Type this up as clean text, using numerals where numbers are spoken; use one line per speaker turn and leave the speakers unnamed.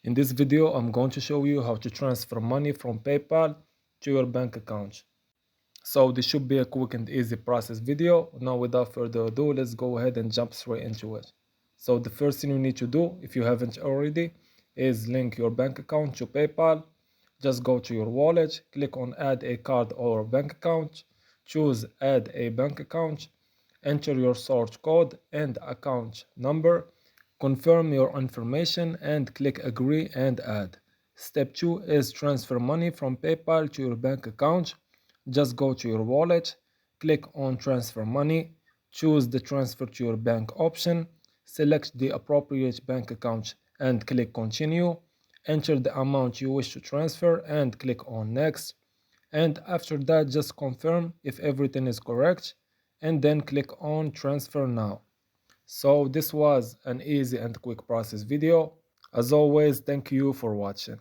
In this video, I'm going to show you how to transfer money from PayPal to your bank account. So this should be a quick and easy process video. Now without further ado, let's go ahead and jump straight into it. So the first thing you need to do, if you haven't already, is link your bank account to PayPal. Just go to your wallet, click on add a card or bank account, choose add a bank account, enter your source code and account number, confirm your information and click agree and add. Step 2 is transfer money from PayPal to your bank account. Just go to your wallet, click on transfer money, choose the transfer to your bank option, select the appropriate bank account and click continue. Enter the amount you wish to transfer and click on next. And after that, just confirm if everything is correct and then click on transfer now. So this was an easy and quick process video. As always, thank you for watching.